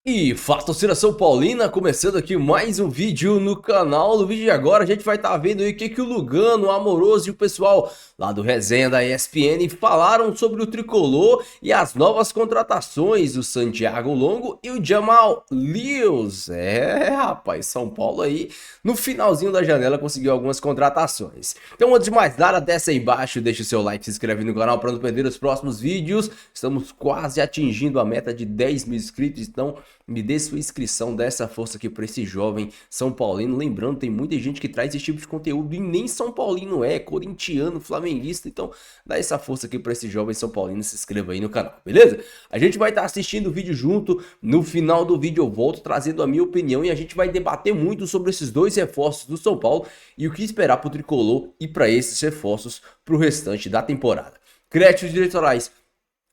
E fala, torcida São Paulina, começando aqui mais um vídeo no canal. No vídeo de agora a gente vai estar vendo aí o que o Lugano, o Amoroso e o pessoal lá do Resenha da ESPN falaram sobre o Tricolor e as novas contratações do Santiago Longo e o Jamal Lewis. Rapaz, São Paulo aí no finalzinho da janela conseguiu algumas contratações. Então antes de mais nada, desce aí embaixo, deixa o seu like, se inscreve no canal para não perder os próximos vídeos. Estamos quase atingindo a meta de 10 mil inscritos, então me dê sua inscrição, dá essa força aqui para esse jovem São Paulino. Lembrando, tem muita gente que traz esse tipo de conteúdo e nem São Paulino é corintiano, flamenguista. Então dá essa força aqui para esse jovem São Paulino, se inscreva aí no canal, beleza? A gente vai estar assistindo o vídeo junto. No final do vídeo eu volto trazendo a minha opinião e a gente vai debater muito sobre esses dois reforços do São Paulo e o que esperar para o Tricolor e para esses reforços para o restante da temporada. Créditos diretorais,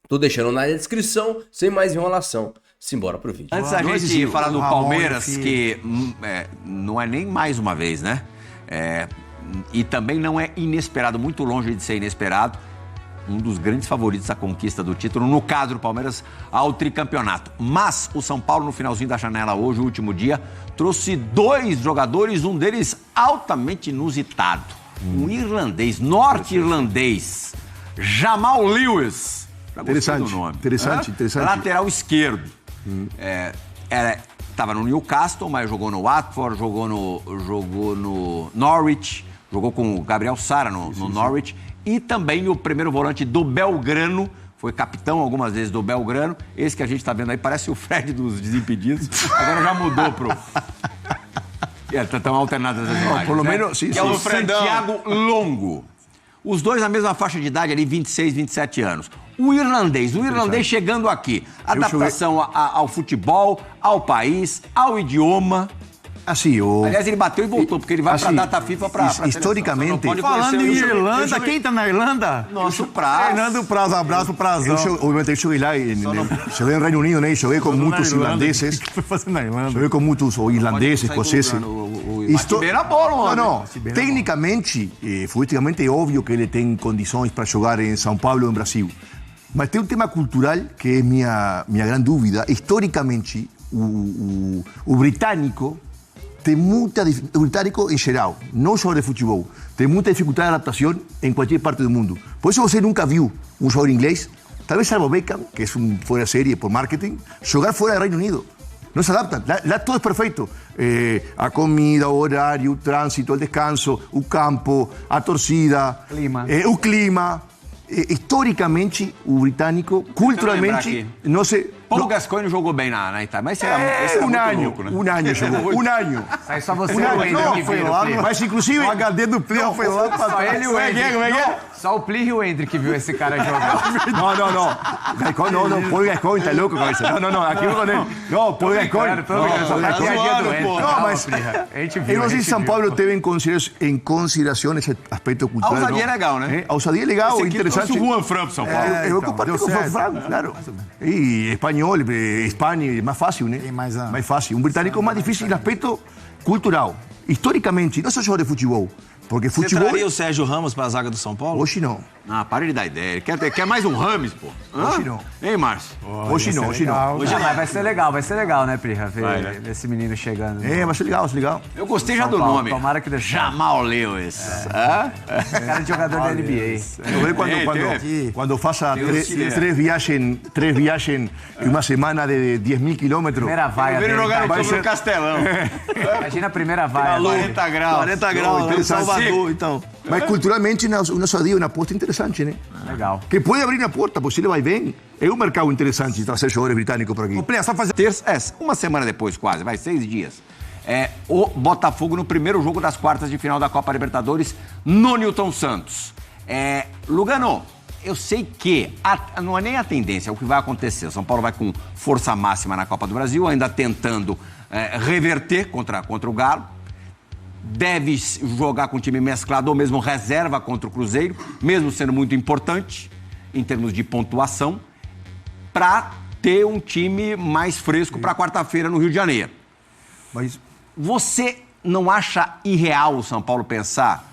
tô deixando na descrição. Sem mais enrolação, simbora pro vídeo. Antes da gente falar do Palmeiras, que não é nem mais uma vez, né? E também não é inesperado, muito longe de ser inesperado, um dos grandes favoritos à conquista do título, no caso do Palmeiras, ao tricampeonato. Mas o São Paulo, no finalzinho da janela hoje, o último dia, trouxe dois jogadores, um deles altamente inusitado. Um irlandês, norte-irlandês, Jamal Lewis. Interessante, interessante. Lateral esquerdo. Estava no Newcastle, mas jogou no Watford, jogou no Norwich, jogou com o Gabriel Sara no Norwich, e também o primeiro volante do Belgrano, foi capitão algumas vezes do Belgrano. Esse que a gente está vendo aí parece o Fred dos Desimpedidos, agora já mudou pro... Estão alternadas as imagens, pelo né? menos, sim, que é o Santiago Longo. Os dois na mesma faixa de idade, ali 26, 27 anos. O irlandês chegando aqui. Adaptação ao futebol, ao país, ao idioma. Assim, Aliás, ele bateu e voltou, porque ele vai para a data FIFA para historicamente. Falando em Irlanda, quem tá na Irlanda? Nosso Praz. Fernando Praz, abraço pro Prazão. Obviamente, eu joguei lá, cheguei no Reino Unido, né? Joguei com muitos irlandeses. O que foi fazer na Irlanda? Joguei com muitos irlandeses, escoceses. Bate-beira bola, Não. Tecnicamente, futebolísticamente, é óbvio que ele tem condições para jogar em São Paulo ou em Brasil. Mas tem um tema cultural que é minha grande dúvida. Historicamente, o britânico tem muita dificuldade, o britânico em geral, não só de futebol, tem muita dificuldade de adaptação em qualquer parte do mundo. Por isso você nunca viu um jogador inglês, talvez salvo Beckham, que é um fora de série por marketing, jogar fora do Reino Unido. Não se adaptam. Lá todo é perfeito. A comida, o horário, o trânsito, o descanso, o campo, a torcida, o clima. Historicamente, o britânico, culturalmente, não sei... Paulo Gascoigne jogou bem na Itália, mas esse era um muito ano, louco, né? um ano jogou, um ano. Aí só você Um ano, e o Hendrick foi viram, lá, Plih. mas inclusive... O HD do Plih foi lá pra Só ele e o Hendrick. Como é que é? Só o Plih e o Hendrick viu esse cara jogar. Não. Gascoigne, não, Paul Gascoigne está louco, cabeça. Não, aqui eu não. Não, Paul Gascoigne. Aqui é dia do Hendrick. Não, mas A gente viu. eu não sei se São Paulo teve em consideração esse aspecto cultural. A ousadia é legal, né? A ousadia é legal, Esse aqui interessante. trouxe o Juan Fran pro São Paulo. Eu compartilho com o Franco, claro. E espanhol, Espanha, é mais fácil, né? mais fácil. Um britânico é mais difícil no aspecto cultural. Historicamente, não só jogo de futebol. Porque Você futebol... traria o Sérgio Ramos para a zaga do São Paulo? Hoje não. Ah, para de dar ideia. Ele quer mais um Rames, pô. Hoje não. Hein, Márcio? Hoje não. Mas vai ser legal, né, Plih? Ver esse menino chegando. Vai ser legal. Eu gostei já São do Paulo, nome. Tomara que dê certo. Jamal Lewis. Cara de jogador da NBA. Quando faça três viagens em uma semana de 10.000 quilômetros. Primeira vaia Primeiro dele. jogar Vai no ser- Castelão. Imagina a primeira vaia. 40 graus. 40 graus, lá em Salvador, então. Mas culturalmente, o nosso dia é uma aposta interessante, né? Legal. Que pode abrir a porta, porque se ele vai bem, é um mercado interessante trazer jogadores britânicos por aqui. Plih, só fazer uma semana depois quase, 6 dias. O Botafogo no primeiro jogo das quartas de final da Copa Libertadores no Newton Santos. Lugano, eu sei que não é nem a tendência, é o que vai acontecer. O São Paulo vai com força máxima na Copa do Brasil, ainda tentando reverter contra o Galo. Deve jogar com time mesclado ou mesmo reserva contra o Cruzeiro, mesmo sendo muito importante em termos de pontuação, para ter um time mais fresco para quarta-feira no Rio de Janeiro. Mas Você não acha irreal o São Paulo pensar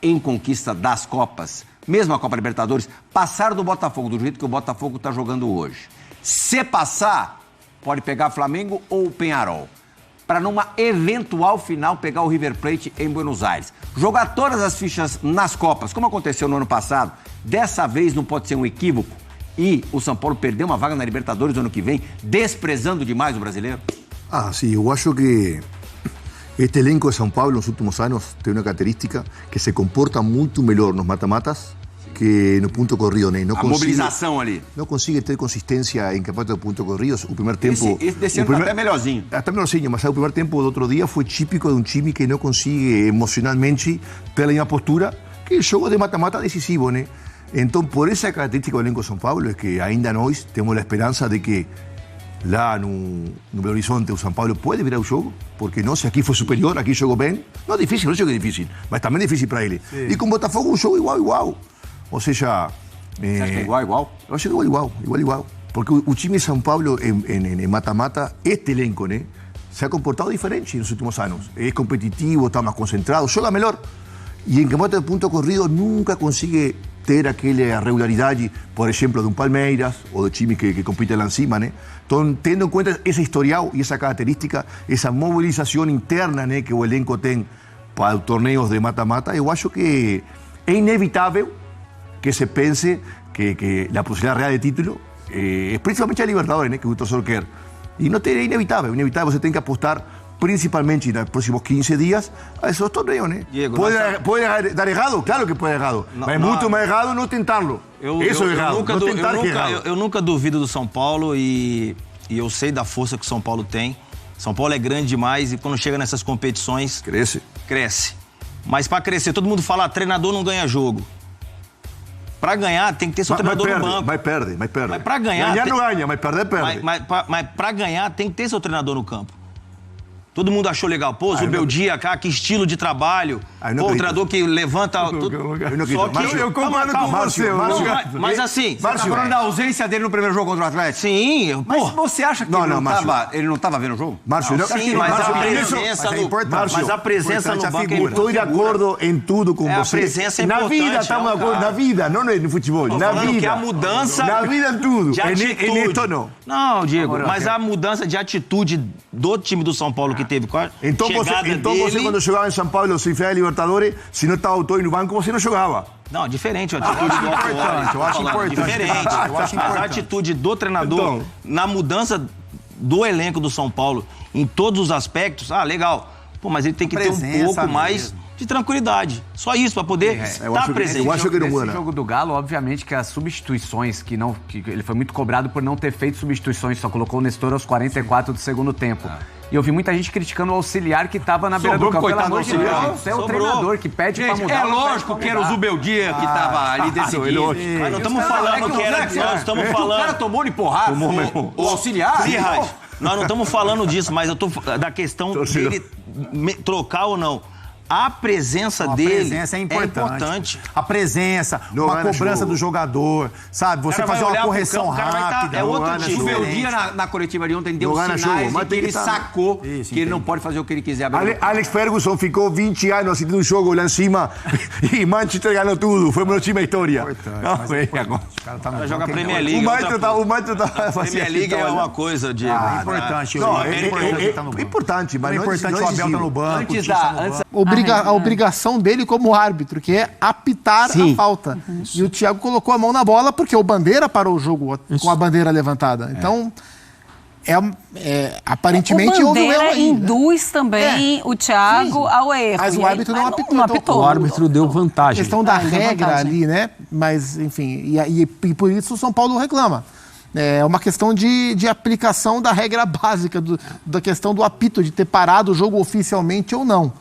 em conquista das Copas, mesmo a Copa Libertadores, passar do Botafogo do jeito que o Botafogo está jogando hoje? Se passar, pode pegar Flamengo ou Peñarol. Para numa eventual final pegar o River Plate em Buenos Aires. Jogar todas as fichas nas Copas, como aconteceu no ano passado, dessa vez não pode ser um equívoco e o São Paulo perder uma vaga na Libertadores no ano que vem, desprezando demais o brasileiro? Ah, sí, yo acho que este elenco de São Paulo nos últimos años tiene una característica que se comporta muito melhor nos mata-matas que no punto corrido, né? A mobilização ali. Não consegue ter consistência em campeonato de ponto corridos. O primeiro tempo... Esse desse ano tá até melhorzinho. Até melhorzinho, mas o primeiro tempo do outro dia foi típico de um time que não consegue emocionalmente ter a mesma postura que o jogo de mata-mata decisivo, né? Então, por essa característica do elenco de São Paulo, é que ainda nós temos a esperança de que lá no Belo Horizonte o São Paulo pode virar o jogo, porque nossa, aqui foi superior, aqui jogou bem. Não é difícil, não sei que é difícil, mas também é difícil para ele. Sim. E com o Botafogo um jogo igual. Ou seja... Você acha que é igual? Eu acho que é igual. Porque o time de São Paulo em mata-mata, este elenco, né, se ha comportado diferente nos últimos anos. É competitivo, está mais concentrado, joga melhor. E em campeonato de ponto corrido nunca consegue ter aquela regularidade, por exemplo, de um Palmeiras ou de time que compite lá em cima, né? Então, tendo em conta esse historial e essa característica, essa mobilização interna, né, que o elenco tem para torneios de mata-mata, eu acho que é inevitável que se pense que a possibilidade real de título é principalmente a Libertadores, né, que o torcedor quer. E não é inevitável, você tem que apostar principalmente nos próximos 15 días a esos torneos, né? Diego, ¿Puede dar errado? Claro que puede dar errado. Mas é muito mais errado não tentarlo. Isso é errado. Eu nunca duvido do São Paulo e eu sei da força que o São Paulo tem. São Paulo é grande demais e quando chega nessas competições... Cresce. Mas para crescer, todo mundo fala, treinador não ganha jogo. Para ganhar, tem que ter seu treinador no banco. Mas perde. Mas para ganhar... Ganhar não ganha, mas perder, perde. Mas para ganhar, tem que ter seu treinador no campo. Todo mundo achou legal. Pô, Zubeldia, cara, que estilo de trabalho. Pô, o treinador que levanta... Eu concordo com você. Mas assim... Você tá falando da ausência dele no primeiro jogo contra o Atlético? Sim. Mas você acha que ele não estava vendo o jogo? Márcio, sim, mas a presença no banco é importante. Estou de acordo em tudo com você. A presença é importante. Na vida, estamos de acordo. Na vida, não no futebol. Na vida. Que a mudança... Na vida em tudo. De atitude. Em não. Não, Diego, mas a mudança de atitude do time do São Paulo que teve com a chegada dele... Então você, quando jogava em São Paulo, se fez a Libertadores, se não estava o Toy no banco, você não jogava. Não, diferente a atitude do importante, eu acho importante. Diferente. Mas a atitude do treinador na mudança do elenco do São Paulo em todos os aspectos, legal. Pô, mas ele tem que ter um pouco mais de tranquilidade. Só isso, para poder estar presente. Eu acho que não muda. Nesse jogo do Galo, obviamente que as substituições, que ele foi muito cobrado por não ter feito substituições, só colocou o Nestor aos 44 do segundo tempo. E eu vi muita gente criticando o auxiliar que estava na beira do campo. Pelo amor de Deus, é o treinador que pede para mudar. É lógico que era o Zubeldia que estava ali decidindo. Mas não estamos falando que era... Nós estamos falando... O cara tomou de porrada. O auxiliar. Nós não estamos falando disso, mas eu tô da questão dele trocar ou não. A presença dele presença é importante. A presença, não uma cobrança do jogador, sabe? Você fazer uma correção rápida. É outro time. O Beldia na coletiva de ontem deu sinais de que ele sacou que ele não pode fazer o que ele quiser. Alex Ferguson ficou 20 anos assistindo um jogo lá em cima e Manchester ganhou tudo. Foi o melhor time da história. Vai jogar Premier League. O Maestro tá Premier League é uma coisa, Diego. É importante. É importante, mas é importante o Abel estar no banco. A obrigação dele como árbitro, que é apitar a falta. E o Thiago colocou a mão na bola porque o Bandeira parou o jogo com a bandeira levantada. Então, aparentemente houve um erro aí. O Bandeira induz também o Thiago ao erro. Mas o árbitro não apitou. O árbitro deu vantagem. A questão da regra ali, né? Mas, enfim, e por isso o São Paulo reclama. É uma questão de aplicação da regra básica, da questão do apito, de ter parado o jogo oficialmente ou não.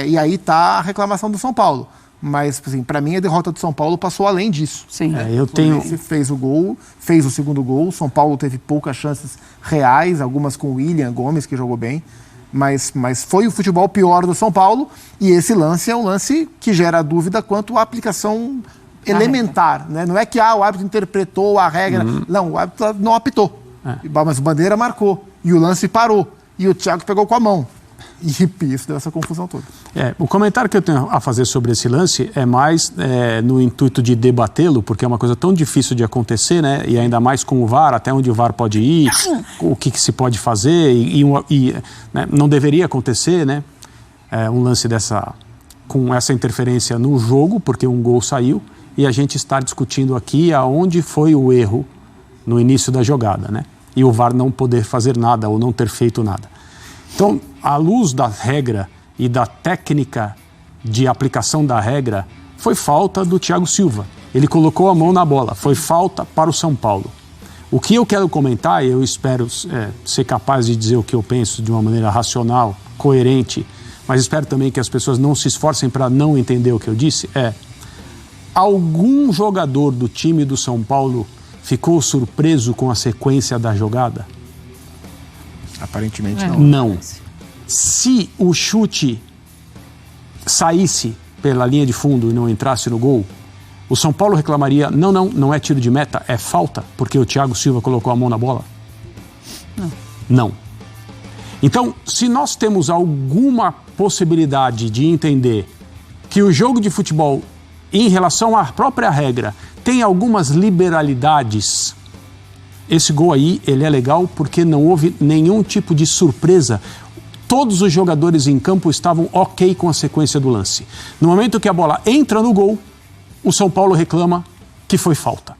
E aí está a reclamação do São Paulo. Mas, assim, para mim, a derrota do São Paulo passou além disso. Sim. Fluminense fez o gol, fez o segundo gol. O São Paulo teve poucas chances reais, algumas com o William Gomes, que jogou bem. Mas foi o futebol pior do São Paulo. E esse lance é um lance que gera dúvida quanto à aplicação elementar. Né? Não é que o árbitro interpretou a regra. Não, o árbitro não apitou. Mas o Bandeira marcou. E o lance parou. E o Thiago pegou com a mão. E isso deu essa confusão toda. O comentário que eu tenho a fazer sobre esse lance é mais no intuito de debatê-lo, porque é uma coisa tão difícil de acontecer, né? E ainda mais com o VAR, até onde o VAR pode ir, o que se pode fazer, né? Não deveria acontecer, né? Um lance com essa interferência no jogo, porque um gol saiu, e a gente está discutindo aqui aonde foi o erro no início da jogada, né? E o VAR não poder fazer nada ou não ter feito nada. Então, à luz da regra e da técnica de aplicação da regra, foi falta do Thiago Silva. Ele colocou a mão na bola, foi falta para o São Paulo. O que eu quero comentar, e eu espero ser capaz de dizer o que eu penso de uma maneira racional, coerente, mas espero também que as pessoas não se esforcem para não entender o que eu disse, algum jogador do time do São Paulo ficou surpreso com a sequência da jogada? Aparentemente não. Não. Se o chute saísse pela linha de fundo e não entrasse no gol, o São Paulo reclamaria, não é tiro de meta, é falta, porque o Thiago Silva colocou a mão na bola? Não. Então, se nós temos alguma possibilidade de entender que o jogo de futebol, em relação à própria regra, tem algumas liberalidades, esse gol aí, ele é legal porque não houve nenhum tipo de surpresa. Todos os jogadores em campo estavam ok com a sequência do lance. No momento que a bola entra no gol, o São Paulo reclama que foi falta.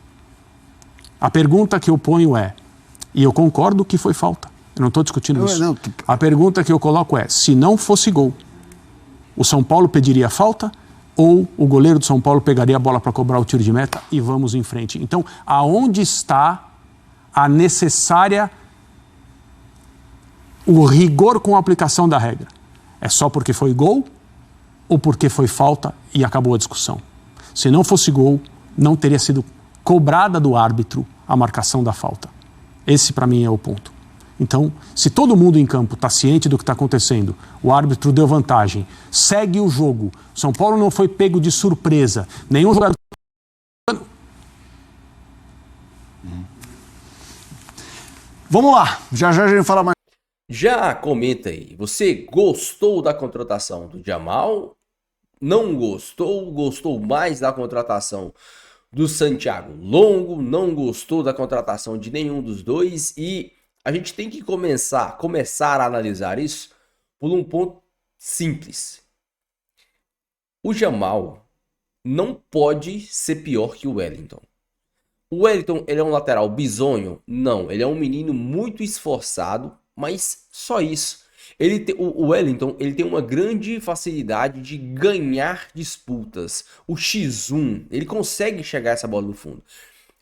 A pergunta que eu ponho e eu concordo que foi falta, eu não estou discutindo isso. A pergunta que eu coloco se não fosse gol, o São Paulo pediria falta ou o goleiro do São Paulo pegaria a bola para cobrar o tiro de meta e vamos em frente? Então, aonde está a necessária, o rigor com a aplicação da regra? É só porque foi gol ou porque foi falta e acabou a discussão? Se não fosse gol, não teria sido cobrada do árbitro a marcação da falta. Esse, para mim, é o ponto. Então, se todo mundo em campo está ciente do que está acontecendo, o árbitro deu vantagem, segue o jogo, São Paulo não foi pego de surpresa, nenhum jogador... Vamos lá, já a gente fala mais. Já comenta aí, você gostou da contratação do Jamal? Não gostou? Gostou mais da contratação do Santiago Longo? Não gostou da contratação de nenhum dos dois? E a gente tem que começar a analisar isso por um ponto simples. O Jamal não pode ser pior que o Wellington. O Wellington, ele é um lateral bizonho? Não, ele é um menino muito esforçado, mas só isso. O Wellington, ele tem uma grande facilidade de ganhar disputas. O X1, ele consegue chegar essa bola no fundo.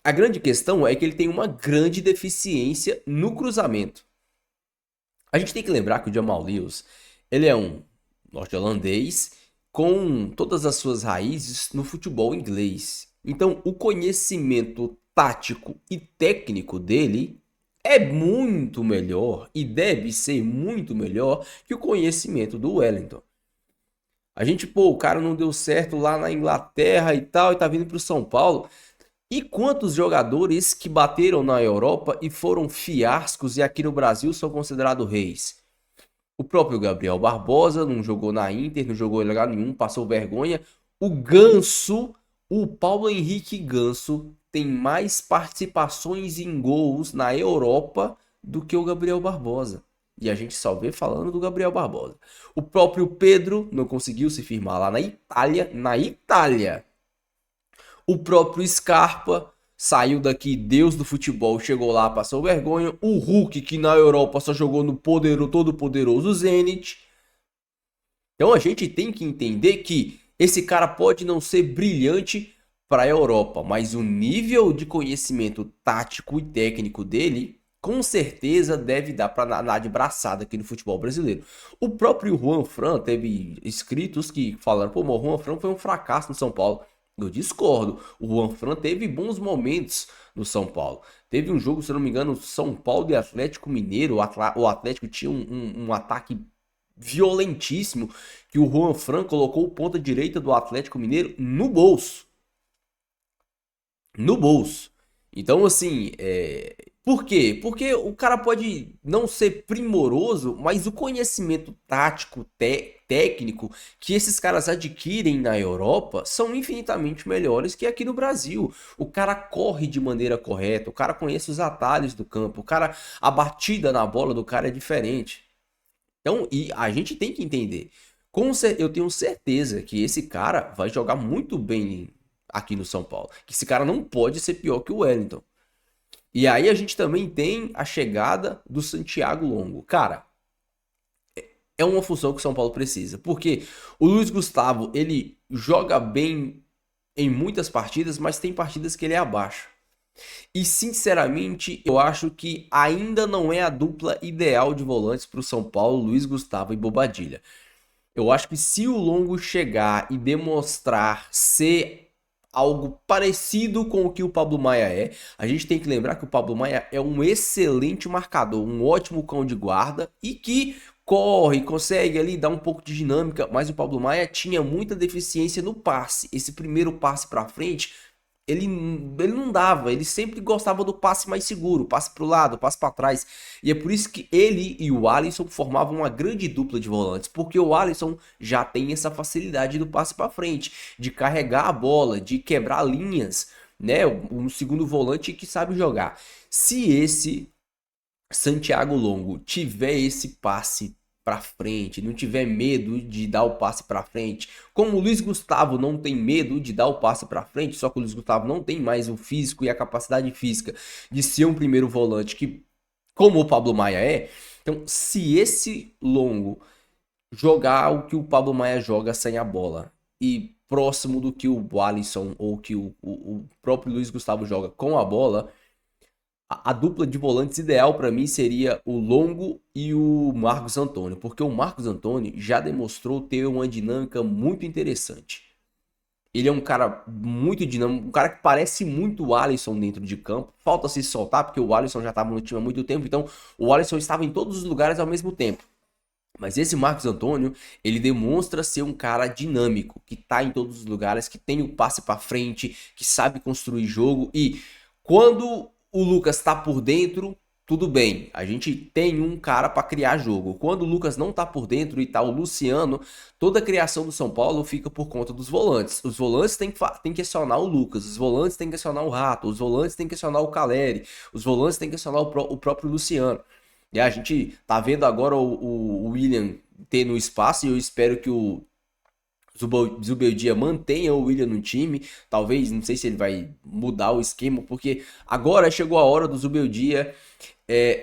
A grande questão é que ele tem uma grande deficiência no cruzamento. A gente tem que lembrar que o Jamal Lewis, ele é um norte-holandês com todas as suas raízes no futebol inglês. Então, o conhecimento tático e técnico dele é muito melhor e deve ser muito melhor que o conhecimento do Wellington. A gente, o cara não deu certo lá na Inglaterra e tal, e tá vindo pro São Paulo. E quantos jogadores que bateram na Europa e foram fiascos e aqui no Brasil são considerados reis? O próprio Gabriel Barbosa não jogou na Inter, não jogou em lugar nenhum, passou vergonha. O Ganso, o Paulo Henrique Ganso, tem mais participações em gols na Europa do que o Gabriel Barbosa. E a gente só vê falando do Gabriel Barbosa. O próprio Pedro não conseguiu se firmar lá na Itália. O próprio Scarpa saiu daqui, Deus do futebol, chegou lá, passou vergonha. O Hulk, que na Europa só jogou no todo poderoso Zenit. Então a gente tem que entender que esse cara pode não ser brilhante para a Europa, mas o nível de conhecimento tático e técnico dele, com certeza deve dar para andar de braçada aqui no futebol brasileiro. O próprio Juan Fran teve inscritos que falaram, o Juan Fran foi um fracasso no São Paulo. Eu discordo. O Juan Fran teve bons momentos no São Paulo. Teve um jogo, se não me engano, São Paulo e Atlético Mineiro. O Atlético tinha um ataque violentíssimo que o Juan Fran colocou o ponta direita do Atlético Mineiro no bolso. No bolso. Então, assim, Por quê? Porque o cara pode não ser primoroso, mas o conhecimento tático, técnico que esses caras adquirem na Europa são infinitamente melhores que aqui no Brasil. O cara corre de maneira correta, o cara conhece os atalhos do campo, a batida na bola do cara é diferente. Então, e a gente tem que entender. Eu tenho certeza que esse cara vai jogar muito bem aqui no São Paulo. Que esse cara não pode ser pior que o Wellington. E aí a gente também tem a chegada do Santiago Longo. Cara, é uma função que o São Paulo precisa. Porque o Luiz Gustavo, ele joga bem em muitas partidas, mas tem partidas que ele é abaixo. E sinceramente, eu acho que ainda não é a dupla ideal de volantes para o São Paulo, Luiz Gustavo e Bobadilla. Eu acho que se o Longo chegar e demonstrar ser algo parecido com o que o Pablo Maia é, a gente tem que lembrar que o Pablo Maia é um excelente marcador, um ótimo cão de guarda e que corre, consegue ali dar um pouco de dinâmica, mas o Pablo Maia tinha muita deficiência no passe. Esse primeiro passe para frente, ele não dava, ele sempre gostava do passe mais seguro, passe para o lado, passe para trás. E é por isso que ele e o Alisson formavam uma grande dupla de volantes, porque o Alisson já tem essa facilidade do passe para frente, de carregar a bola, de quebrar linhas, né? Um segundo volante que sabe jogar. Se esse Santiago Longo tiver esse passe para frente, não tiver medo de dar o passe para frente, como o Luiz Gustavo não tem medo de dar o passe para frente, só que o Luiz Gustavo não tem mais o físico e a capacidade física de ser um primeiro volante que, como o Pablo Maia é. Então, se esse Longo jogar o que o Pablo Maia joga sem a bola e próximo do que o Alisson ou que o próprio Luiz Gustavo joga com a bola, a dupla de volantes ideal para mim seria o Longo e o Marcos Antônio, porque o Marcos Antônio já demonstrou ter uma dinâmica muito interessante. Ele é um cara muito dinâmico, um cara que parece muito o Alisson dentro de campo. Falta se soltar, porque o Alisson já estava no time há muito tempo, então o Alisson estava em todos os lugares ao mesmo tempo. Mas esse Marcos Antônio, ele demonstra ser um cara dinâmico, que tá em todos os lugares, que tem o passe para frente, que sabe construir jogo. E quando o Lucas tá por dentro, tudo bem, a gente tem um cara para criar jogo. Quando o Lucas não tá por dentro e tá o Luciano, toda a criação do São Paulo fica por conta dos volantes. Os volantes têm que acionar o Lucas, os volantes têm que acionar o Rato, os volantes têm que acionar o Caleri, os volantes têm que acionar o próprio Luciano. E a gente tá vendo agora o William tendo espaço e eu espero que o Zubeldia mantenha o William no time. Talvez, não sei se ele vai mudar o esquema, porque agora chegou a hora do Zubeldia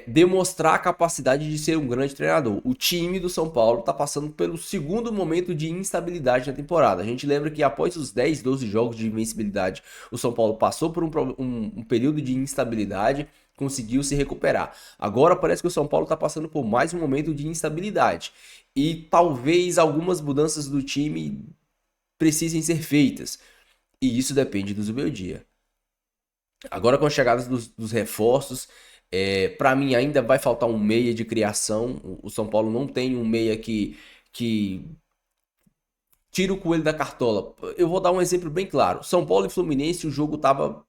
demonstrar a capacidade de ser um grande treinador. O time do São Paulo está passando pelo segundo momento de instabilidade na temporada. A gente lembra que após os 10, 12 jogos de invencibilidade, o São Paulo passou por um período de instabilidade, conseguiu se recuperar. Agora parece que o São Paulo está passando por mais um momento de instabilidade. E talvez algumas mudanças do time precisem ser feitas. E isso depende do Zubeldia. Agora com a chegada dos reforços, para mim ainda vai faltar um meia de criação. O São Paulo não tem um meia que tira o coelho da cartola. Eu vou dar um exemplo bem claro. São Paulo e Fluminense, o jogo tava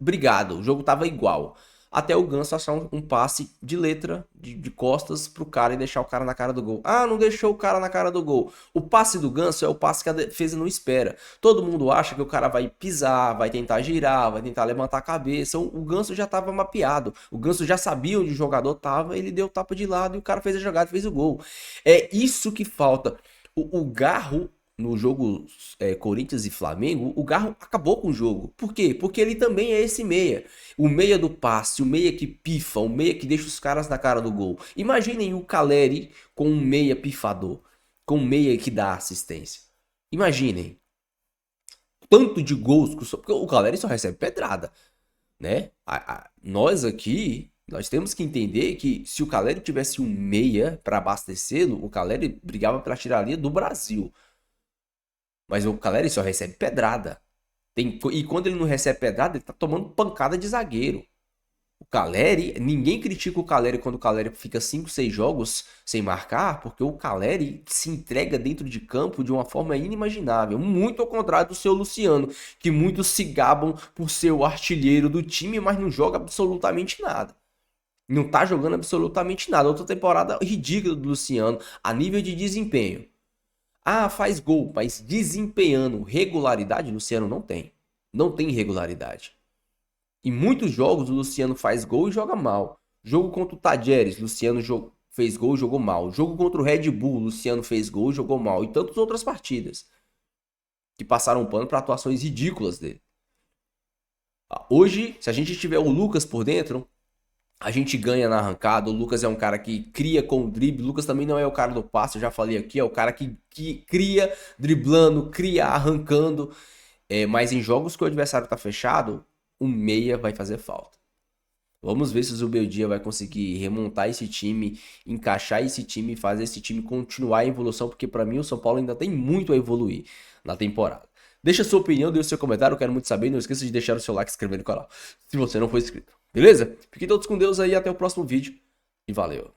brigado, o jogo tava igual. Até o Ganso achar um passe de letra, de costas pro cara e deixar o cara na cara do gol. Ah, não deixou o cara na cara do gol. O passe do Ganso é o passe que a defesa não espera. Todo mundo acha que o cara vai pisar, vai tentar girar, vai tentar levantar a cabeça. O Ganso já tava mapeado. O Ganso já sabia onde o jogador tava, ele deu tapa de lado e o cara fez a jogada, fez o gol. É isso que falta. O Garro, no jogo Corinthians e Flamengo, o Garro acabou com o jogo. Por quê? Porque ele também é esse meia. O meia do passe, o meia que pifa, o meia que deixa os caras na cara do gol. Imaginem o Caleri com um meia pifador, com um meia que dá assistência. Imaginem. Tanto de gols que porque o Caleri só recebe pedrada, né? Nós aqui, nós temos que entender que se o Caleri tivesse um meia para abastecê-lo, o Caleri brigava pela tiralia do Brasil. Mas o Caleri só recebe pedrada. E quando ele não recebe pedrada, ele tá tomando pancada de zagueiro. O Caleri, ninguém critica o Caleri quando o Caleri fica 5, 6 jogos sem marcar, porque o Caleri se entrega dentro de campo de uma forma inimaginável. Muito ao contrário do seu Luciano, que muitos se gabam por ser o artilheiro do time, mas não joga absolutamente nada. Não tá jogando absolutamente nada. Outra temporada ridícula do Luciano, a nível de desempenho. Ah, faz gol, mas desempenhando regularidade, Luciano não tem. Não tem regularidade. Em muitos jogos, o Luciano faz gol e joga mal. Jogo contra o Tajeres, Luciano fez gol e jogou mal. Jogo contra o Red Bull, Luciano fez gol e jogou mal. E tantas outras partidas que passaram pano para atuações ridículas dele. Hoje, se a gente tiver o Lucas por dentro, a gente ganha na arrancada. O Lucas é um cara que cria com o drible. O Lucas também não é o cara do passe, eu já falei aqui. É o cara que cria driblando, cria arrancando. Mas em jogos que o adversário tá fechado, o meia vai fazer falta. Vamos ver se o Zubeldia vai conseguir remontar esse time, encaixar esse time e fazer esse time continuar a evolução, porque para mim o São Paulo ainda tem muito a evoluir na temporada. Deixa a sua opinião, deixa o seu comentário, eu quero muito saber. Não esqueça de deixar o seu like e se inscrever no canal, se você não for inscrito. Beleza? Fiquem todos com Deus aí, até o próximo vídeo e valeu!